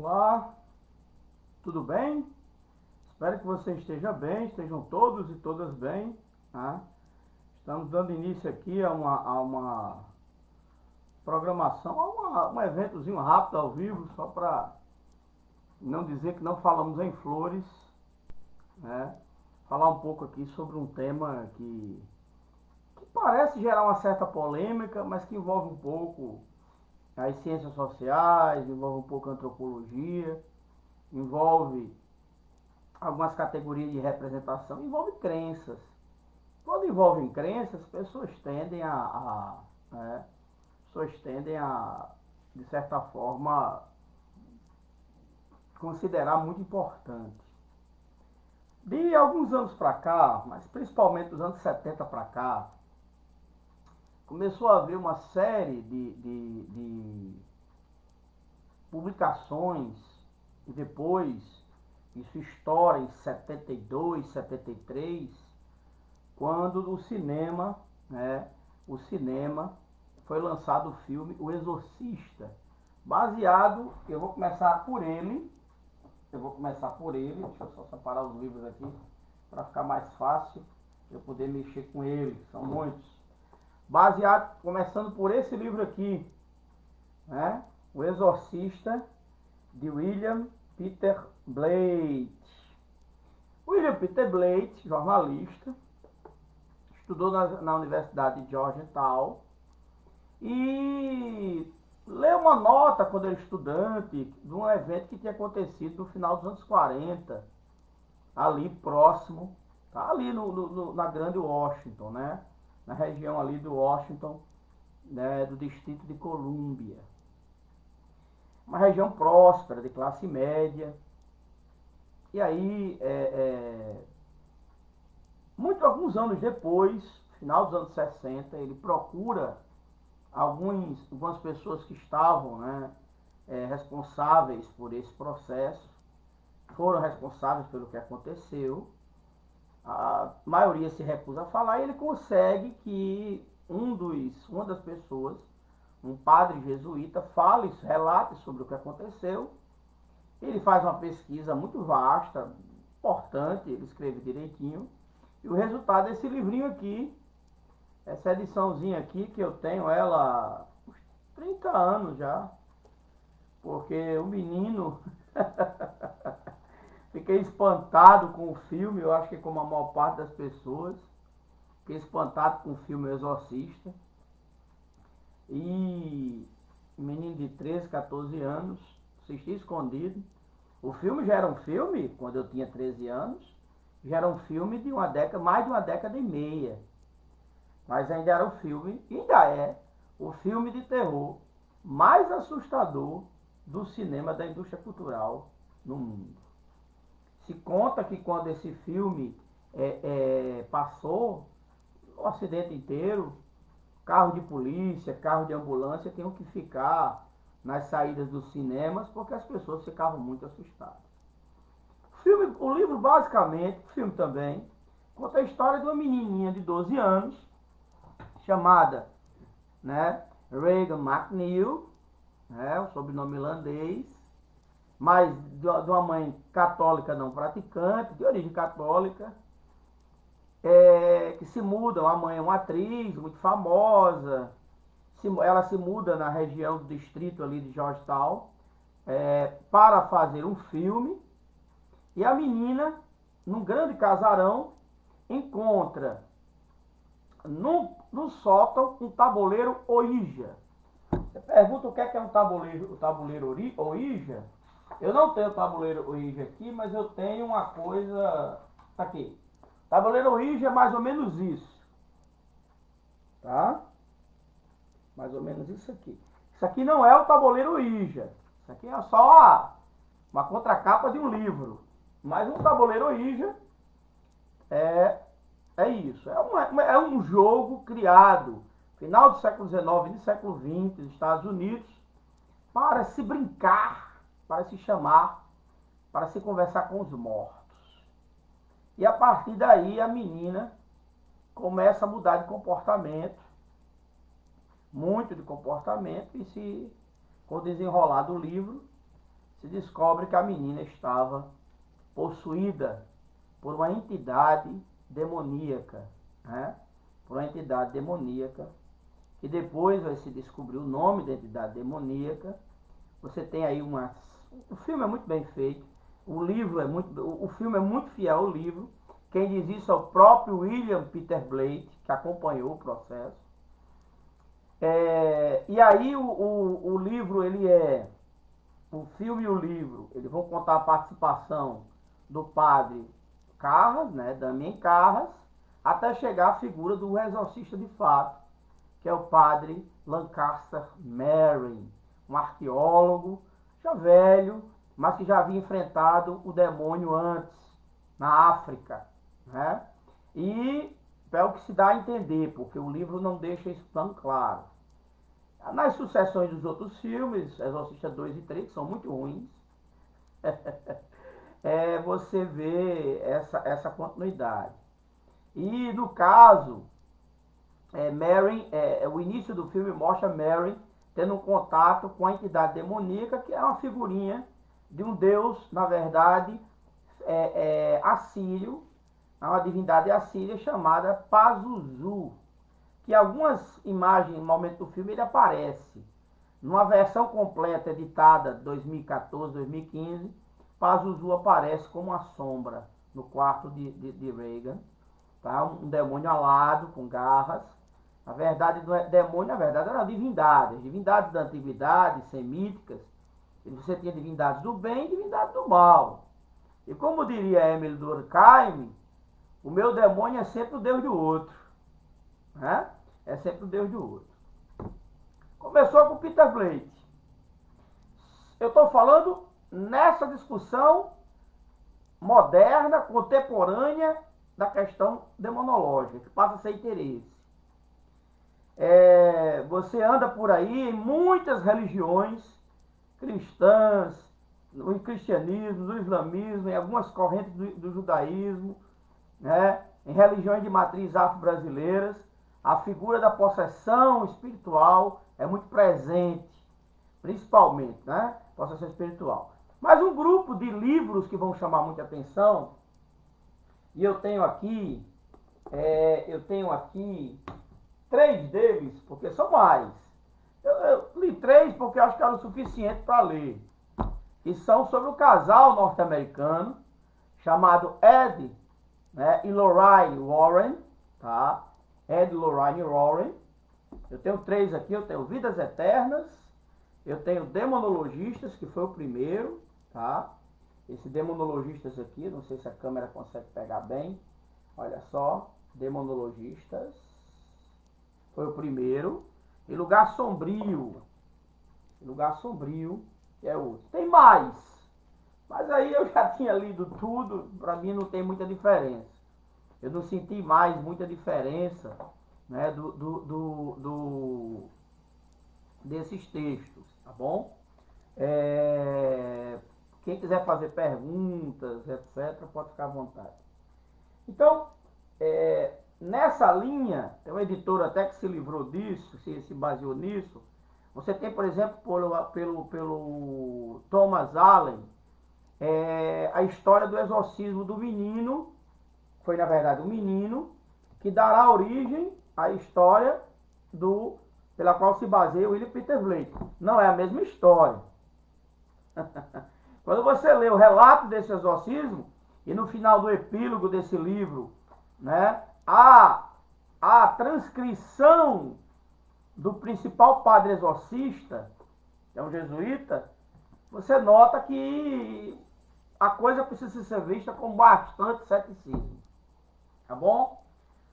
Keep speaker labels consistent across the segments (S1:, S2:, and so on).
S1: Olá, tudo bem? Espero que você esteja bem, estejam todos e todas bem, tá? Estamos dando início aqui a uma programação, um eventozinho rápido ao vivo, só para não dizer que não falamos em flores, né? Falar um pouco aqui sobre um tema que parece gerar uma certa polêmica, mas que envolve um pouco as ciências sociais, envolve um pouco a antropologia, envolve algumas categorias de representação, envolve crenças. Quando envolvem crenças, pessoas tendem né, pessoas tendem a, de certa forma, considerar muito importante. De alguns anos para cá, mas principalmente dos anos 70 para cá, começou a haver uma série de publicações e depois isso estoura em 72, 73, quando o cinema foi lançado o filme O Exorcista, baseado, eu vou começar por ele, deixa eu só separar os livros aqui para ficar mais fácil eu poder mexer com ele, são muitos. Baseado, começando por esse livro aqui, né? O Exorcista, de William Peter Blatty. William Peter Blatty, jornalista, estudou na Universidade de Georgetown e leu uma nota quando era estudante de um evento que tinha acontecido no final dos anos 40, ali próximo, tá? Ali na grande Washington, né? Na região ali do Washington, né? Do Distrito de Colômbia. Uma região próspera, de classe média. E aí, alguns anos depois, final dos anos 60, ele procura algumas pessoas que estavam, né, responsáveis por esse processo, foram responsáveis pelo que aconteceu. A maioria se recusa a falar e ele consegue que uma das pessoas, um padre jesuíta, relate sobre o que aconteceu. Ele faz uma pesquisa muito vasta, importante, ele escreve direitinho. E o resultado é esse livrinho aqui, essa ediçãozinha aqui, que eu tenho ela há uns 30 anos já. Porque o menino, fiquei espantado com o filme, eu acho que como a maior parte das pessoas, fiquei espantado com o filme Exorcista. E um menino de 13, 14 anos, assisti escondido. O filme já era um filme, quando eu tinha 13 anos, já era um filme de mais de uma década e meia. Mas ainda era um filme, ainda é, o filme de terror mais assustador do cinema, da indústria cultural no mundo. Se conta que quando esse filme passou, o acidente inteiro, carro de polícia, carro de ambulância tinham que ficar nas saídas dos cinemas porque as pessoas ficavam muito assustadas. O livro basicamente, o filme também, conta a história de uma menininha de 12 anos chamada, né, Regan McNeil, né, o sobrenome irlandês, mas de uma mãe católica não praticante, de origem católica, que se muda. A mãe é uma atriz muito famosa, ela se muda na região do distrito ali de Georgetown para fazer um filme, e a menina, num grande casarão, encontra no sótão um tabuleiro Ouija. Você pergunta o que é um tabuleiro Ouija? Eu não tenho tabuleiro Ouija aqui, mas eu tenho uma coisa. Tá aqui. Tabuleiro Ouija é mais ou menos isso. Tá? Mais ou menos isso aqui. Isso aqui não é o tabuleiro Ouija. Isso aqui é só uma contracapa de um livro. Mas um tabuleiro Ouija é isso. É um jogo criado final do século XIX e do século XX nos Estados Unidos para se brincar, para se chamar, para se conversar com os mortos. E a partir daí a menina começa a mudar de comportamento, muito de comportamento, e com o desenrolar do livro, se descobre que a menina estava possuída por uma entidade demoníaca, né? Por uma entidade demoníaca, que depois vai se descobrir o nome da entidade demoníaca. Você tem aí umas... O filme é muito bem feito, o filme é muito fiel ao livro. Quem diz isso é o próprio William Peter Blatty, que acompanhou o processo. E aí o livro, o filme e o livro, eles vão contar a participação do padre Carras, né, Damien Carras, até chegar à figura do exorcista de fato, que é o padre Lancaster Merrin, um arqueólogo, já velho, mas que já havia enfrentado o demônio antes, na África, né? E é o que se dá a entender, porque o livro não deixa isso tão claro. Nas sucessões dos outros filmes, Exorcista 2 e 3, que são muito ruins, você vê essa continuidade. E no caso, Merrin, o início do filme mostra Merrin tendo um contato com a entidade demoníaca, que é uma figurinha de um deus, na verdade, assírio, uma divindade assíria chamada Pazuzu, que em algumas imagens, no momento do filme, ele aparece. Numa versão completa, editada 2014, 2015, Pazuzu aparece como uma sombra no quarto de Reagan. Tá? Um demônio alado, com garras. Na verdade, não é demônio, na verdade, era uma divindade. As divindades da antiguidade, semíticas, você tinha divindades do bem e divindades do mal. E como diria Emile Durkheim, o meu demônio é sempre o Deus do outro. Né? É sempre o Deus do outro. Começou com Peter Blatty. Eu estou falando nessa discussão moderna, contemporânea, da questão demonológica, que passa a ser interesse. Você anda por aí em muitas religiões cristãs, no cristianismo, no islamismo, em algumas correntes do judaísmo, né? Em religiões de matriz afro-brasileiras, a figura da possessão espiritual é muito presente, principalmente, né? Possessão espiritual. Mas um grupo de livros que vão chamar muita atenção, e eu tenho aqui 3 deles, porque são mais. Eu li 3 porque eu acho que era o suficiente para ler. E são sobre o casal norte-americano, chamado Ed, né, e Lorraine Warren, tá? Ed e Lorraine Warren. Eu tenho 3 aqui, eu tenho Vidas Eternas, eu tenho Demonologistas, que foi o primeiro, tá? Esse Demonologistas aqui, não sei se a câmera consegue pegar bem. Olha só, Demonologistas. Foi o primeiro. E Lugar Sombrio. Lugar Sombrio, que é outro. Tem mais. Mas aí eu já tinha lido tudo, para mim não tem muita diferença. Eu não senti mais muita diferença, né, desses textos, tá bom? Quem quiser fazer perguntas, etc., pode ficar à vontade. Então, nessa linha, tem uma editora até que se livrou disso, se baseou nisso. Você tem, por exemplo, pelo Thomas Allen, a história do exorcismo do menino, foi na verdade um menino, que dará origem à história pela qual se baseia o William Peter Blatty. Não é a mesma história. Quando você lê o relato desse exorcismo, e no final do epílogo desse livro, né, a transcrição do principal padre exorcista, que é um jesuíta, você nota que a coisa precisa ser vista com bastante ceticismo. Tá bom?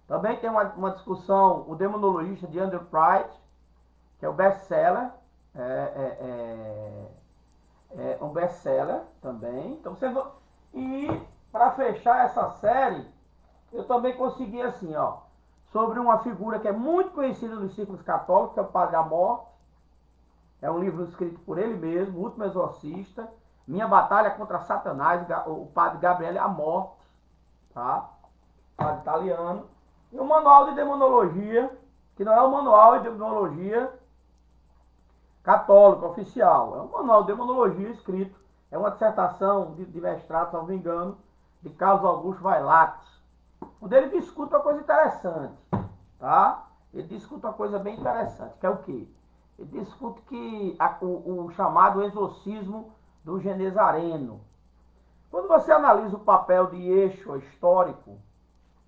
S1: Também tem uma discussão, o Demonologista de Andrew Price, que é o best-seller, um best-seller também. Então, e para fechar essa série, eu também consegui assim, ó, sobre uma figura que é muito conhecida nos círculos católicos, que é o Padre Amorth. É um livro escrito por ele mesmo, O Último Exorcista, Minha Batalha contra Satanás, o Padre Gabriele Amorth, tá? Padre italiano. E um manual de demonologia, que não é um manual de demonologia católico, oficial. É um manual de demonologia escrito É uma dissertação de mestrado, se não me engano, de Carlos Augusto Vailate, onde ele discute uma coisa interessante, tá? Ele discute uma coisa bem interessante, que é o quê? Ele discute que o chamado exorcismo do Genezareno. Quando você analisa o papel de Yeshua histórico,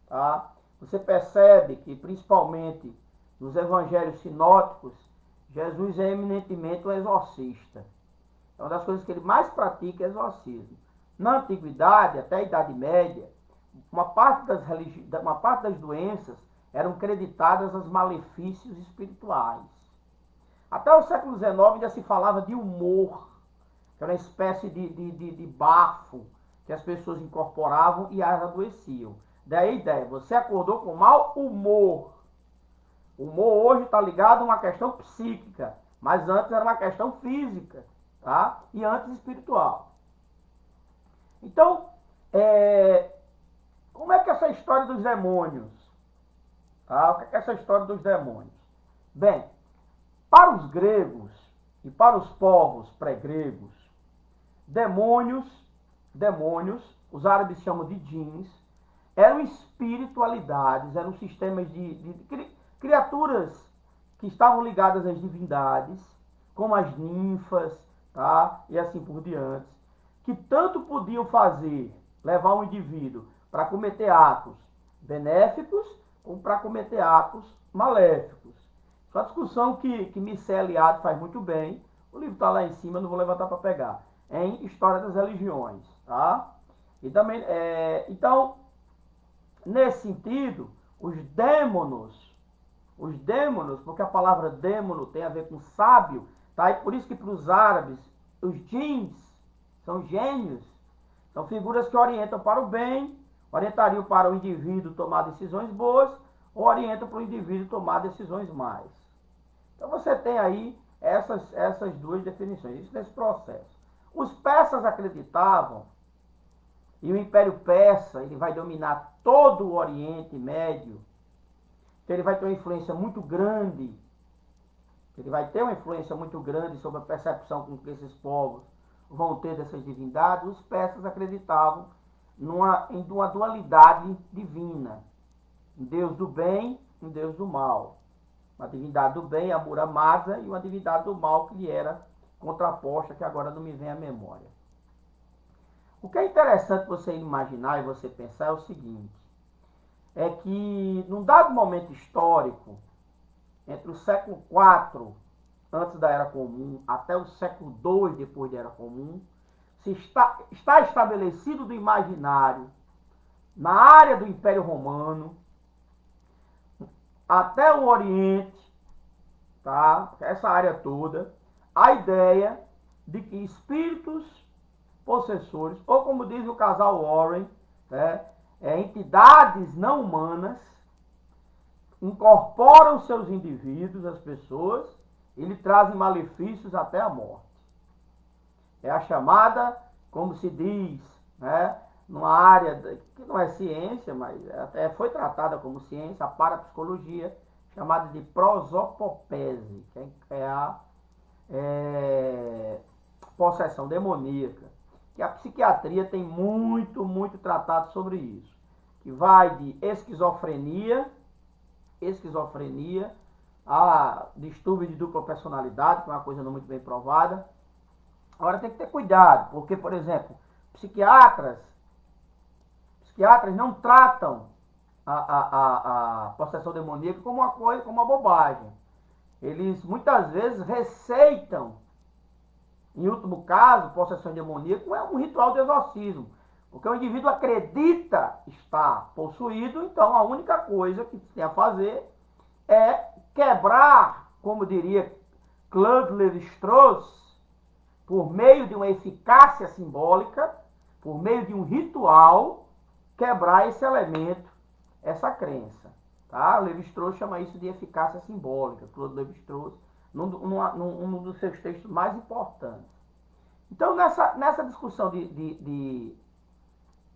S1: tá? Você percebe que, principalmente nos evangelhos sinóticos, Jesus é eminentemente um exorcista. É uma das coisas que ele mais pratica é exorcismo. Na antiguidade, até a Idade Média, uma parte das doenças eram creditadas aos malefícios espirituais. Até o século XIX ainda se falava de humor, que era uma espécie de bafo que as pessoas incorporavam e as adoeciam. Daí a ideia, você acordou com mau humor. O humor hoje está ligado a uma questão psíquica, mas antes era uma questão física, tá? E antes espiritual. Então, como é que é essa história dos demônios? Tá? O que é essa história dos demônios? Bem, para os gregos e para os povos pré-gregos, demônios, os árabes chamam de djinns, eram espiritualidades, eram sistemas de criaturas que estavam ligadas às divindades, como as ninfas, tá? E assim por diante, que tanto podiam levar um indivíduo para cometer atos benéficos ou para cometer atos maléficos. Isso é uma discussão que Michel Eliade faz muito bem. O livro está lá em cima, não vou levantar para pegar. Em História das Religiões, tá? E também, então, nesse sentido, os dêmonos, porque a palavra dêmono tem a ver com sábio, tá? E por isso que para os árabes, os djinns são gênios, são figuras que orientam para o bem, orientariam para o indivíduo tomar decisões boas, ou orientam para o indivíduo tomar decisões más. Então você tem aí essas duas definições, isso nesse processo. Os persas acreditavam, e o Império Persa ele vai dominar todo o Oriente Médio, então ele vai ter uma influência muito grande, sobre a percepção com que esses povos vão ter dessas divindades. Os persas acreditavam em uma dualidade divina, um Deus do bem e um Deus do mal. Uma divindade do bem, Ahura Mazda, e uma divindade do mal que lhe era contraposta, que agora não me vem à memória. O que é interessante você imaginar e você pensar é o seguinte, é que num dado momento histórico, entre o século IV, antes da Era Comum, até o século II, depois da Era Comum, está estabelecido do imaginário, na área do Império Romano, até o Oriente, tá? Essa área toda, a ideia de que espíritos possessores, ou como diz o casal Warren, entidades não humanas, incorporam seus indivíduos, as pessoas, e lhe trazem malefícios até a morte. É a chamada, como se diz, numa área que não é ciência, mas até foi tratada como ciência, a parapsicologia, chamada de prosopopese, que é a possessão demoníaca, que a psiquiatria tem muito tratado sobre isso, que vai de esquizofrenia a distúrbio de dupla personalidade, que é uma coisa não muito bem provada. Agora tem que ter cuidado, porque, por exemplo, psiquiatras não tratam a possessão demoníaca como uma coisa, como uma bobagem. Eles muitas vezes receitam, em último caso, possessão demoníaca é um ritual de exorcismo, porque o indivíduo acredita estar possuído, então a única coisa que tem a fazer é quebrar, como diria Claude Lévi-Strauss, por meio de uma eficácia simbólica, por meio de um ritual, quebrar esse elemento, essa crença. Tá? Lévi-Strauss chama isso de eficácia simbólica. Claude Lévi-Strauss, num dos seus textos mais importantes. Então, nessa discussão que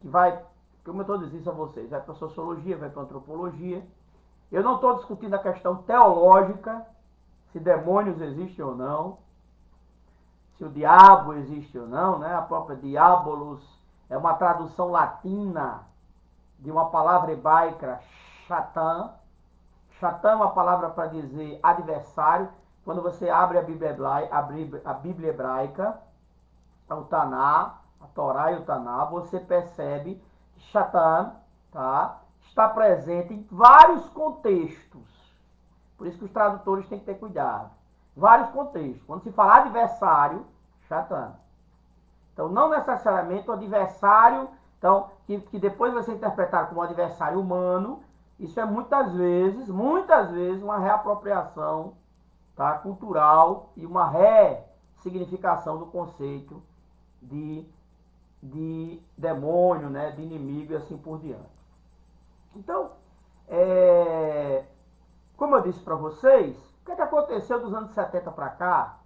S1: vai, como eu estou dizendo isso a vocês, vai para a sociologia, vai para a antropologia, eu não estou discutindo a questão teológica, se demônios existem ou não, se o diabo existe ou não, né? A própria diabolos é uma tradução latina de uma palavra hebraica, Satan. Satan é uma palavra para dizer adversário. Quando você abre a Bíblia hebraica, o Taná, a Torá e o Taná, você percebe que Satan, tá, está presente em vários contextos. Por isso que os tradutores têm que ter cuidado. Vários contextos. Quando se fala adversário, Satan. Então, não necessariamente o adversário, então, que depois vai ser interpretado como adversário humano, isso é muitas vezes, uma reapropriação, tá, cultural e uma ressignificação do conceito de demônio, né, de inimigo e assim por diante. Então, como eu disse para vocês, o que aconteceu dos anos 70 para cá?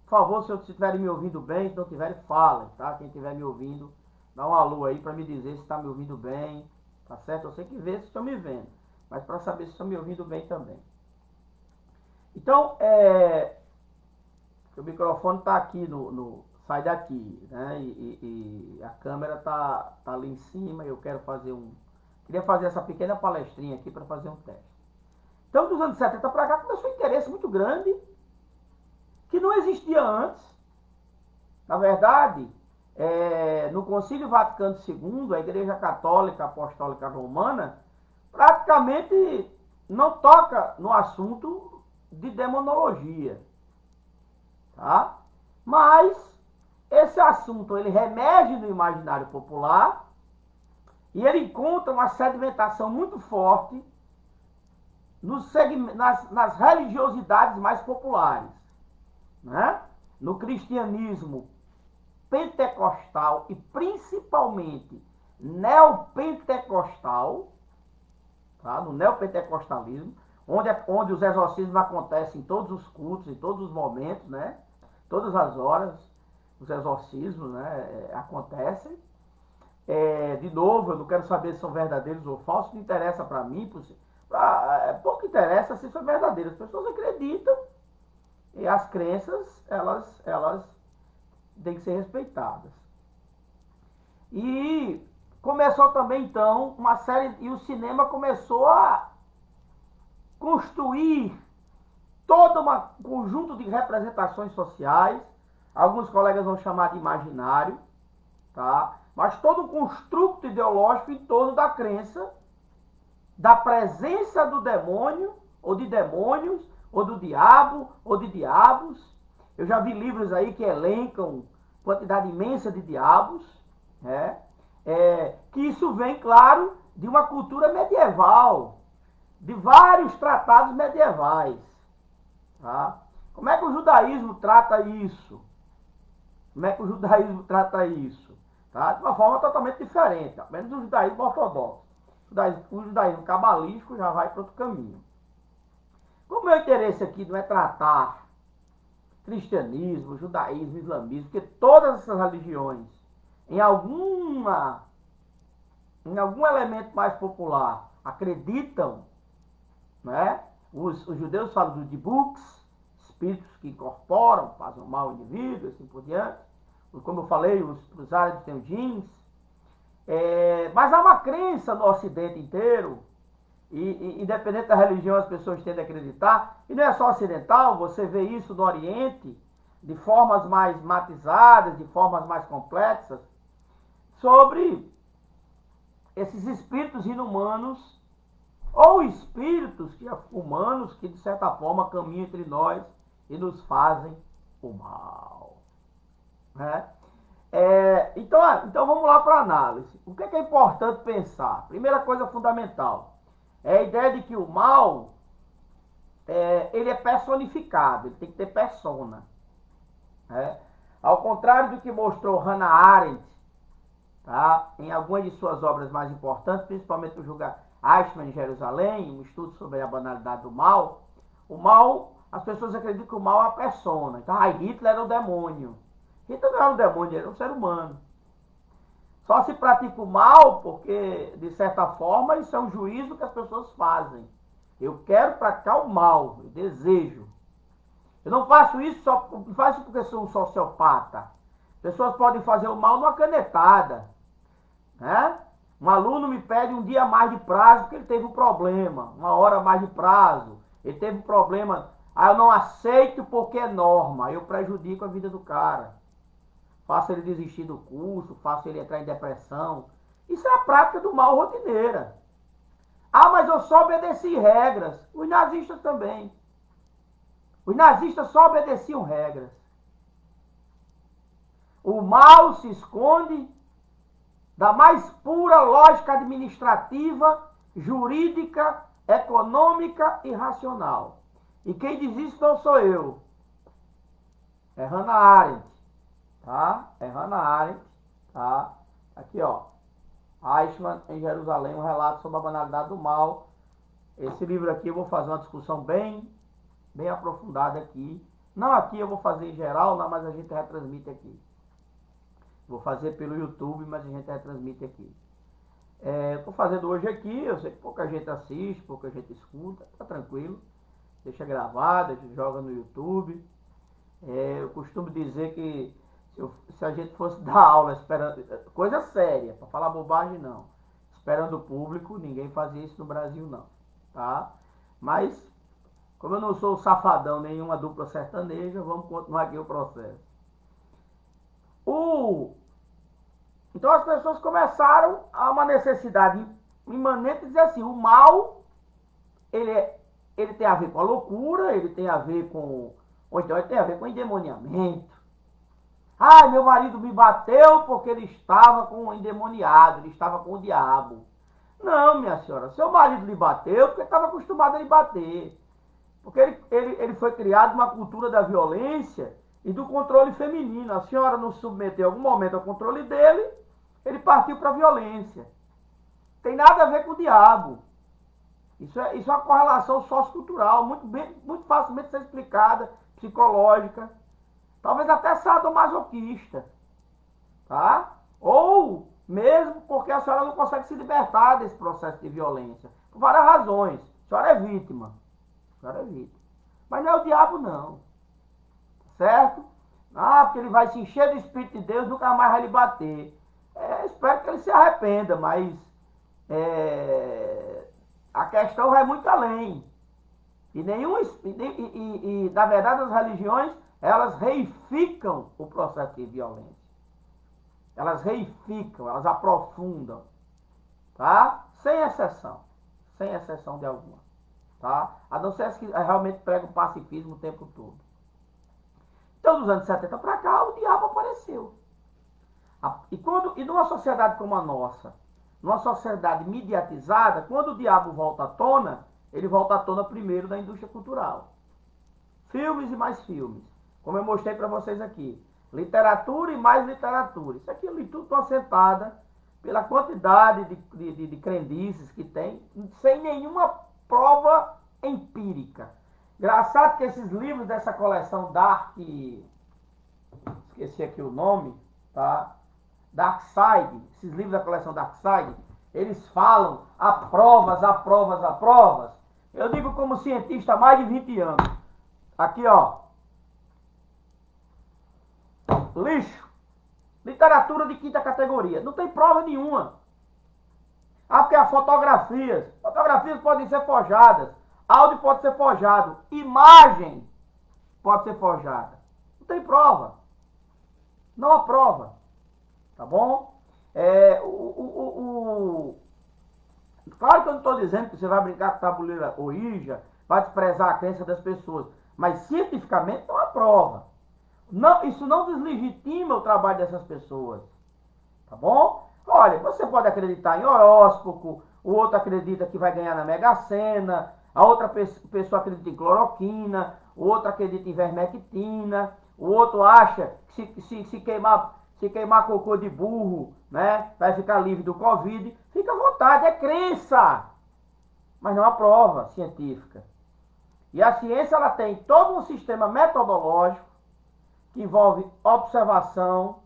S1: Por favor, se estiverem me ouvindo bem, se não estiverem, falem, tá? Quem estiver me ouvindo, dá um alô aí para me dizer se está me ouvindo bem, tá certo? Eu sei que vê se estão me vendo, mas para saber se estão me ouvindo bem também. Então, o microfone está aqui sai daqui, né? E a câmera tá ali em cima. Eu queria fazer essa pequena palestrinha aqui para fazer um teste. Então, dos anos 70 para cá, começou um interesse muito grande que não existia antes. Na verdade, no Concílio Vaticano II, a Igreja Católica Apostólica Romana praticamente não toca no assunto de demonologia, tá? Mas esse assunto ele remerge no imaginário popular e ele encontra uma sedimentação muito forte nas religiosidades mais populares, né? No cristianismo pentecostal e principalmente neopentecostal, tá? No neopentecostalismo, onde os exorcismos acontecem em todos os cultos, em todos os momentos, né? Todas as horas, os exorcismos, né, acontecem. De novo, eu não quero saber se são verdadeiros ou falsos, não interessa para mim, pouco interessa se são verdadeiros. As pessoas acreditam e as crenças, elas têm que ser respeitadas. E começou também, então, uma série, e o cinema começou a construir todo um conjunto de representações sociais, alguns colegas vão chamar de imaginário, tá? Mas todo um construto ideológico em torno da crença, da presença do demônio, ou de demônios, ou do diabo, ou de diabos. Eu já vi livros aí que elencam quantidade imensa de diabos, né? Que isso vem, claro, de uma cultura medieval, de vários tratados medievais. Tá? Como é que o judaísmo trata isso? Tá? De uma forma totalmente diferente, pelo menos o judaísmo ortodoxo. O judaísmo cabalístico já vai para outro caminho. O meu interesse aqui não é tratar cristianismo, judaísmo, islamismo, porque todas essas religiões, em algum elemento mais popular, acreditam, né? Os judeus falam de books, espíritos que incorporam, fazem mal ao indivíduo, assim por diante. Como eu falei, os árabes têm os jeans. Mas há uma crença no Ocidente inteiro, e independente da religião, as pessoas tendem a acreditar, e não é só ocidental, você vê isso no Oriente, de formas mais matizadas, de formas mais complexas, sobre esses espíritos inumanos, ou espíritos humanos que, de certa forma, caminham entre nós e nos fazem o mal. Né? Então vamos lá para a análise. O que é importante pensar? Primeira coisa fundamental é a ideia de que o mal ele é personificado, ele tem que ter persona. Né? Ao contrário do que mostrou Hannah Arendt, tá? Em algumas de suas obras mais importantes, principalmente o Julga Eichmann em Jerusalém, um estudo sobre a banalidade do mal, as pessoas acreditam que o mal é a persona. Então, Hitler era o demônio. Hitler não era um demônio, ele era um ser humano. Só se pratica o mal porque, de certa forma, isso é um juízo que as pessoas fazem. Eu quero praticar o mal, eu desejo. Eu não faço isso só, não faço porque sou um sociopata. Pessoas podem fazer o mal numa canetada, né? Um aluno me pede um dia a mais de prazo porque ele teve um problema, uma hora a mais de prazo, ele teve um problema, aí eu não aceito porque é norma, eu prejudico a vida do cara. Faço ele desistir do curso, faço ele entrar em depressão. Isso é a prática do mal rotineira. Ah, mas eu só obedeci regras. Os nazistas também. Os nazistas só obedeciam regras. O mal se esconde da mais pura lógica administrativa, jurídica, econômica e racional. E quem diz isso não sou eu. É Hannah Arendt. Tá? É Hannah Arendt. Tá? Aqui, ó. Eichmann em Jerusalém, um relato sobre a banalidade do mal. Esse livro aqui eu vou fazer uma discussão bem aprofundada aqui. Não aqui, eu vou fazer em geral, não, mas a gente retransmite aqui. Vou fazer pelo YouTube, mas a gente retransmite aqui. Estou fazendo hoje aqui, eu sei que pouca gente assiste, pouca gente escuta, tá tranquilo. Deixa gravado, a gente joga no YouTube. Eu costumo dizer que se a gente fosse dar aula esperando, coisa séria, para falar bobagem não, esperando o público, ninguém fazia isso no Brasil não, tá? Mas, como eu não sou safadão nenhuma dupla sertaneja, vamos continuar aqui o processo. Então as pessoas começaram a uma necessidade imanente de dizer assim, o mal, ele tem a ver com a loucura, ele tem a ver com, ou então ele tem a ver com endemoniamento. Ah, meu marido me bateu porque ele estava com o endemoniado, ele estava com o diabo. Não, minha senhora, seu marido lhe bateu porque estava acostumado a lhe bater. Porque ele foi criado numa cultura da violência e do controle feminino. A senhora não submeteu em algum momento ao controle dele, ele partiu para a violência. Tem nada a ver com o diabo. Isso é uma correlação sociocultural, muito facilmente ser explicada, psicológica. Talvez até sadomasoquista, tá? Ou mesmo porque a senhora não consegue se libertar desse processo de violência. Por várias razões. A senhora é vítima. A senhora é vítima. Mas não é o diabo, não. Certo? Ah, porque ele vai se encher do Espírito de Deus, nunca mais vai lhe bater. Espero que ele se arrependa, mas a questão vai muito além. E na verdade as religiões, elas reificam o processo de violência. Elas reificam, elas aprofundam. Tá? Sem exceção. Sem exceção de alguma. Tá? A não ser que realmente prega o pacifismo o tempo todo. Então, dos anos 70 para cá, o diabo apareceu. E numa sociedade como a nossa, numa sociedade mediatizada, quando o diabo volta à tona, ele volta à tona primeiro da indústria cultural. Filmes e mais filmes. Como eu mostrei para vocês aqui. Literatura e mais literatura. Isso aqui é tudo assentada pela quantidade de crendices que tem, sem nenhuma prova empírica. Engraçado que esses livros dessa coleção Dark, esqueci aqui o nome, tá? Dark Side, esses livros da coleção Dark Side, eles falam a provas. Eu digo como cientista há mais de 20 anos. Aqui, ó. Lixo. Literatura de quinta categoria. Não tem prova nenhuma. Ah, porque as fotografias podem ser forjadas. Áudio pode ser forjado. Imagem pode ser forjada. Não tem prova. Não há prova. Tá bom? Claro que eu não estou dizendo que você vai brincar com tabuleira Ouija, vai desprezar a crença das pessoas. Mas cientificamente não há prova. Não, isso não deslegitima o trabalho dessas pessoas. Tá bom? Olha, você pode acreditar em horóscopo, o outro acredita que vai ganhar na Mega Sena, a outra pessoa acredita em cloroquina, o outro acredita em vermectina, o outro acha que se queimar cocô de burro, né, vai ficar livre do Covid. Fica à vontade, é crença. Mas não há prova científica. E a ciência, ela tem todo um sistema metodológico que envolve observação,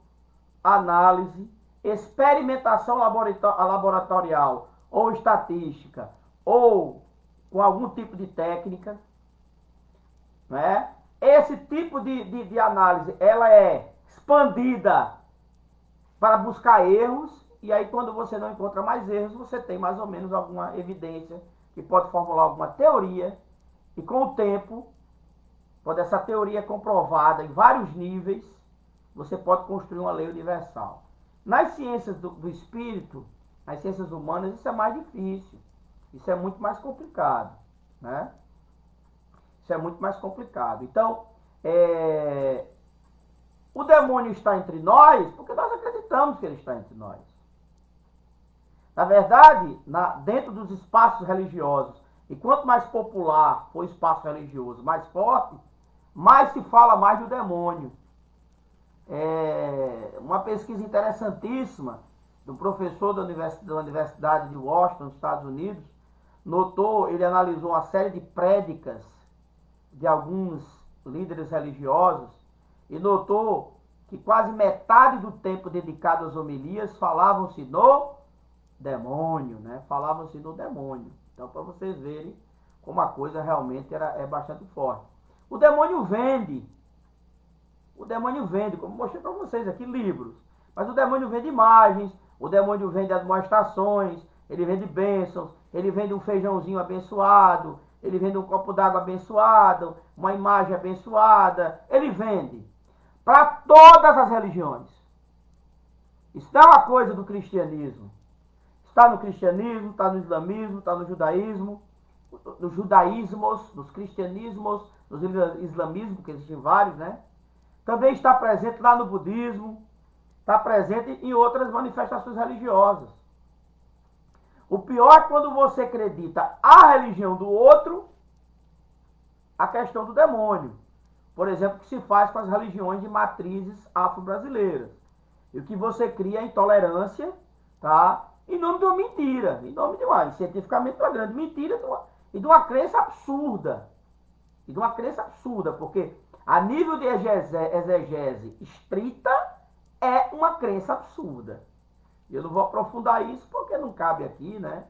S1: análise, experimentação laboratorial ou estatística, ou com algum tipo de técnica, né? esse tipo de análise, ela é expandida para buscar erros, e aí quando você não encontra mais erros, você tem mais ou menos alguma evidência que pode formular alguma teoria, e com o tempo, quando essa teoria é comprovada em vários níveis, você pode construir uma lei universal. Nas ciências do espírito, nas ciências humanas, isso é mais difícil. Isso é muito mais complicado, né? Isso é muito mais complicado. Então, o demônio está entre nós porque nós acreditamos que ele está entre nós. Na verdade, dentro dos espaços religiosos, e quanto mais popular for o espaço religioso, mais forte, mais se fala mais do demônio. Uma pesquisa interessantíssima do professor da Universidade de Washington, nos Estados Unidos, ele analisou uma série de prédicas de alguns líderes religiosos e notou que quase metade do tempo dedicado às homilias falavam-se no demônio, né? Falavam-se no demônio. Então, para vocês verem como a coisa realmente é bastante forte. O demônio vende. O demônio vende, como mostrei para vocês aqui, livros. Mas o demônio vende imagens, o demônio vende admoestações, ele vende bênçãos, ele vende um feijãozinho abençoado, ele vende um copo d'água abençoado, uma imagem abençoada. Ele vende para todas as religiões. Isso não é uma coisa do cristianismo. Está no cristianismo, está no islamismo, está no judaísmo, nos judaísmos, nos cristianismos, nos islamismos, porque existem vários, né? Também está presente lá no budismo, está presente em outras manifestações religiosas. O pior é quando você acredita a religião do outro, a questão do demônio. Por exemplo, o que se faz com as religiões de matrizes afro-brasileiras. E o que você cria é intolerância, tá? Em nome de uma mentira, em nome de uma, cientificamente, uma grande mentira e de uma crença absurda. E de uma crença absurda, porque a nível de exegese estrita, é uma crença absurda. Eu não vou aprofundar isso porque não cabe aqui, né?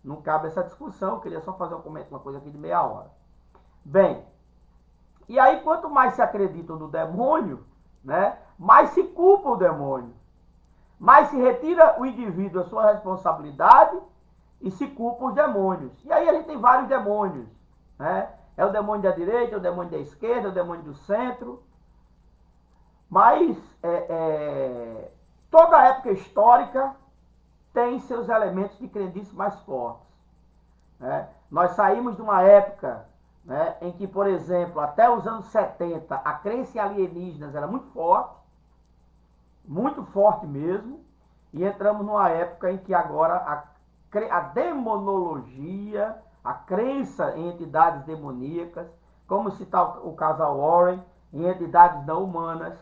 S1: Não cabe essa discussão. Eu queria só fazer uma coisa aqui de meia hora. Bem, e aí quanto mais se acreditam no demônio, né? Mais se culpa o demônio. Mais se retira o indivíduo a sua responsabilidade e se culpa os demônios. E aí a gente tem vários demônios, né? É o demônio da direita, é o demônio da esquerda, é o demônio do centro. Mas toda época histórica tem seus elementos de crendice mais fortes. Né? Nós saímos de uma época, né, em que, por exemplo, até os anos 70, a crença em alienígenas era muito forte mesmo, e entramos numa época em que agora a demonologia, a crença em entidades demoníacas, como citar o casal Warren, em entidades não humanas,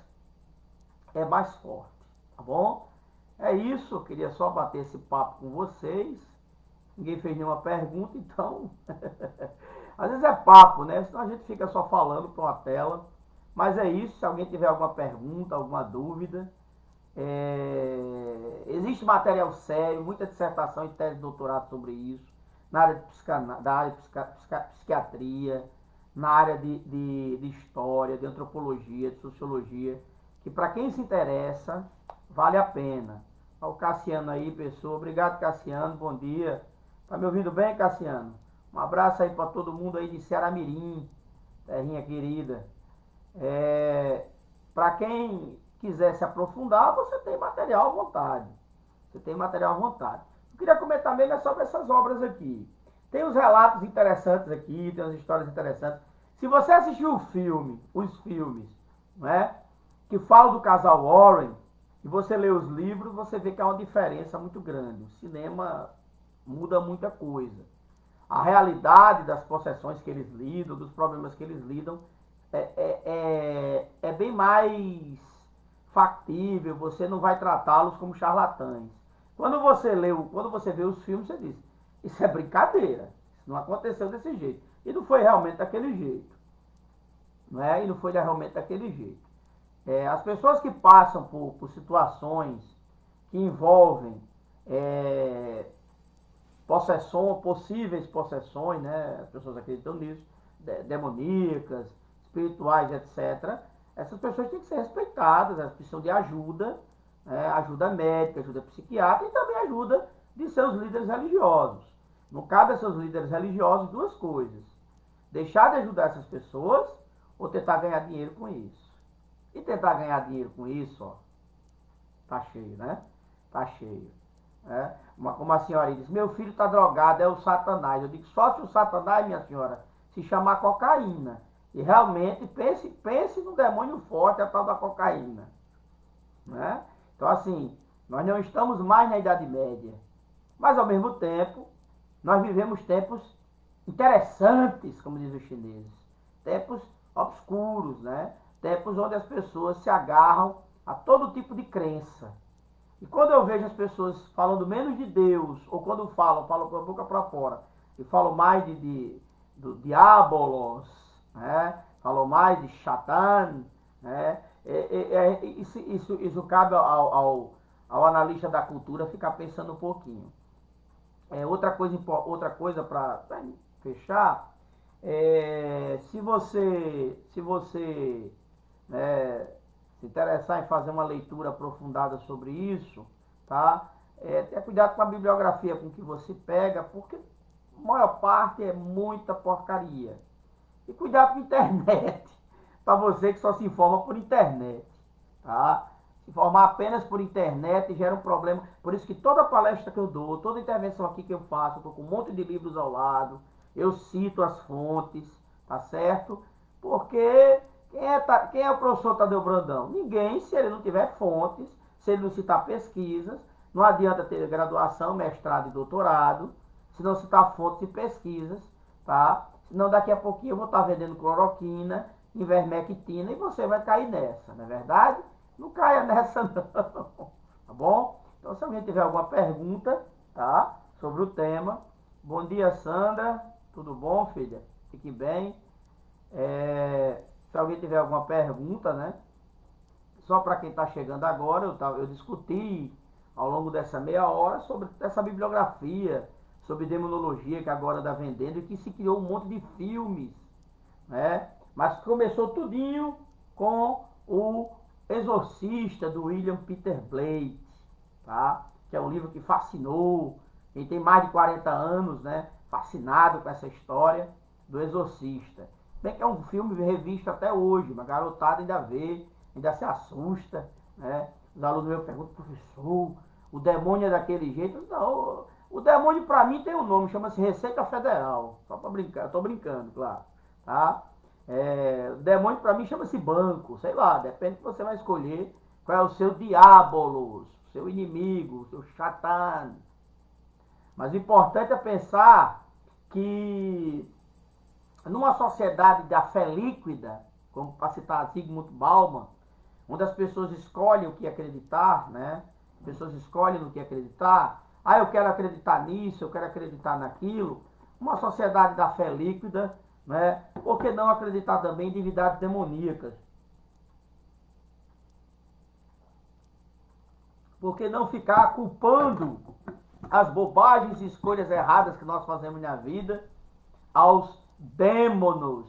S1: é mais forte, tá bom? É isso, eu queria só bater esse papo com vocês. Ninguém fez nenhuma pergunta, então... Às vezes é papo, né? Senão a gente fica só falando para uma tela. Mas é isso, se alguém tiver alguma pergunta, alguma dúvida... Existe material sério, muita dissertação e tese de doutorado sobre isso, na área de psiquiatria, na área de história, de antropologia, de sociologia, que para quem se interessa, vale a pena. Olha o Cassiano aí, pessoal. Obrigado, Cassiano. Bom dia. Tá me ouvindo bem, Cassiano? Um abraço aí para todo mundo aí de Ceará-Mirim, terrinha querida. Para quem quiser se aprofundar, você tem material à vontade. Você tem material à vontade. Eu queria comentar mesmo sobre essas obras aqui. Tem uns relatos interessantes aqui, tem umas histórias interessantes. Se você assistiu os filmes, né, que falam do casal Warren, e você lê os livros, você vê que há uma diferença muito grande. O cinema muda muita coisa. A realidade das possessões que eles lidam, dos problemas que eles lidam, é bem mais factível, você não vai tratá-los como charlatães. Quando você vê os filmes, você diz, isso é brincadeira, isso não aconteceu desse jeito. E não foi realmente daquele jeito. Não é? E não foi realmente daquele jeito. As pessoas que passam por situações que envolvem possíveis possessões, né? As pessoas acreditam nisso, demoníacas, espirituais, etc., essas pessoas têm que ser respeitadas, elas precisam de ajuda, né? Ajuda médica, ajuda psiquiátrica e também ajuda de seus líderes religiosos. Não cabe a seus líderes religiosos duas coisas: deixar de ajudar essas pessoas ou tentar ganhar dinheiro com isso. E tentar ganhar dinheiro com isso, ó, tá cheio, né? Tá cheio. Né? Como a senhora diz, meu filho está drogado, é o Satanás. Eu digo, só se o Satanás, minha senhora, se chamar cocaína. E realmente, pense no demônio forte, a tal da cocaína. Né? Então, assim, nós não estamos mais na Idade Média. Mas, ao mesmo tempo, nós vivemos tempos interessantes, como dizem os chineses. Tempos obscuros, né? Tempos onde as pessoas se agarram a todo tipo de crença. E quando eu vejo as pessoas falando menos de Deus, ou quando falam com a boca para fora, e falam mais do diabolos, né? Falam mais de Satan, né? Isso cabe ao analista da cultura ficar pensando um pouquinho. Outra coisa para fechar, se você se interessar em fazer uma leitura aprofundada sobre isso, tá? Tenha cuidado com a bibliografia com que você pega, porque a maior parte é muita porcaria. E cuidado com a internet, para você que só se informa por internet, tá? Se informar apenas por internet gera um problema. Por isso que toda palestra que eu dou, toda intervenção aqui que eu faço, eu tô com um monte de livros ao lado, eu cito as fontes, tá certo? Porque quem é o professor Tadeu Brandão? Ninguém, se ele não tiver fontes, se ele não citar pesquisas. Não adianta ter graduação, mestrado e doutorado, se não citar fontes e pesquisas, tá? Senão daqui a pouquinho eu vou estar vendendo cloroquina, ivermectina, e você vai cair nessa, não é verdade? Não caia nessa não, tá bom? Então, se alguém tiver alguma pergunta, tá? Sobre o tema. Bom dia, Sandra. Tudo bom, filha? Fique bem. Se alguém tiver alguma pergunta, né? Só para quem está chegando agora, eu discuti ao longo dessa meia hora sobre essa bibliografia, sobre demonologia que agora está vendendo e que se criou um monte de filmes, né? Mas começou tudinho com o Exorcista, do William Peter Blatty, tá? Que é um livro que fascinou quem tem mais de 40 anos, né? Fascinado com essa história do Exorcista. Bem que é um filme revisto até hoje, uma garotada ainda vê, ainda se assusta, né? Os alunos meus perguntam, professor, o demônio é daquele jeito? Não, o demônio para mim tem um nome, chama-se Receita Federal, só para brincar, eu tô brincando, claro, tá? O demônio para mim chama-se banco, sei lá, depende que você vai escolher qual é o seu diabolos, seu inimigo, seu Satan. Mas o importante é pensar que numa sociedade da fé líquida, como para citar Zygmunt Bauman, onde as pessoas escolhem o que acreditar, né? As pessoas escolhem no que acreditar. Ah, eu quero acreditar nisso, eu quero acreditar naquilo. Uma sociedade da fé líquida, né? Por que não acreditar também em divindades demoníacas? Por que não ficar culpando as bobagens e escolhas erradas que nós fazemos na vida aos dêmonos,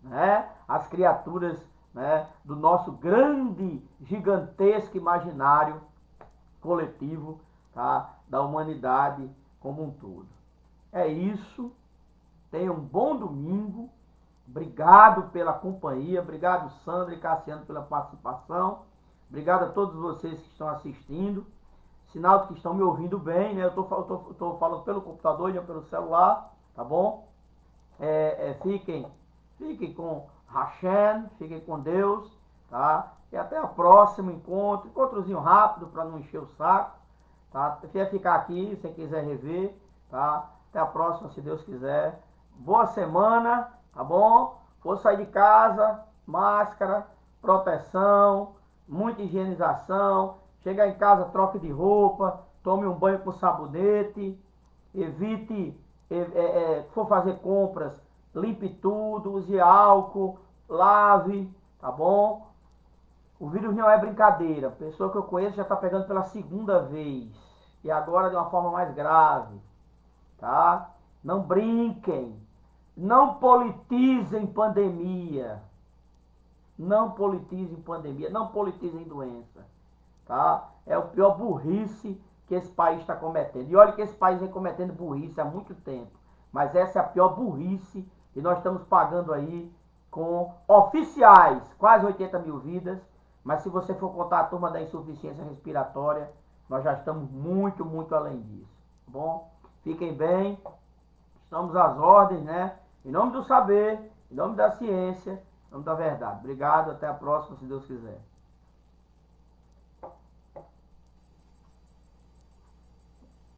S1: né? As criaturas, né, do nosso grande, gigantesco imaginário coletivo, tá? Da humanidade como um todo. É isso. Tenha um bom domingo. Obrigado pela companhia. Obrigado, Sandra e Cassiano, pela participação. Obrigado a todos vocês que estão assistindo. Sinal de que estão me ouvindo bem, né? Eu tô falando pelo computador e não pelo celular, tá bom? Fiquem com Hashem, fiquem com Deus, tá? E até o próximo encontrozinho rápido para não encher o saco, tá? Quer ficar aqui, se quiser rever, tá? Até a próxima, se Deus quiser. Boa semana, tá bom? For sair de casa, máscara, proteção, muita higienização. Chegar em casa, troque de roupa, tome um banho com sabonete, evite, for fazer compras, limpe tudo, use álcool, lave, tá bom? O vírus não é brincadeira. A pessoa que eu conheço já está pegando pela segunda vez. E agora de uma forma mais grave, tá? Não brinquem. Não politizem pandemia. Não politizem pandemia, não politizem doença, tá? É o pior burrice que esse país está cometendo. E olha que esse país vem cometendo burrice há muito tempo. Mas essa é a pior burrice e nós estamos pagando aí com oficiais, quase 80 mil vidas. Mas se você for contar a turma da insuficiência respiratória, nós já estamos muito, muito além disso. Tá bom? Fiquem bem, estamos às ordens, né? Em nome do saber, em nome da ciência, em nome da verdade. Obrigado, até a próxima, se Deus quiser.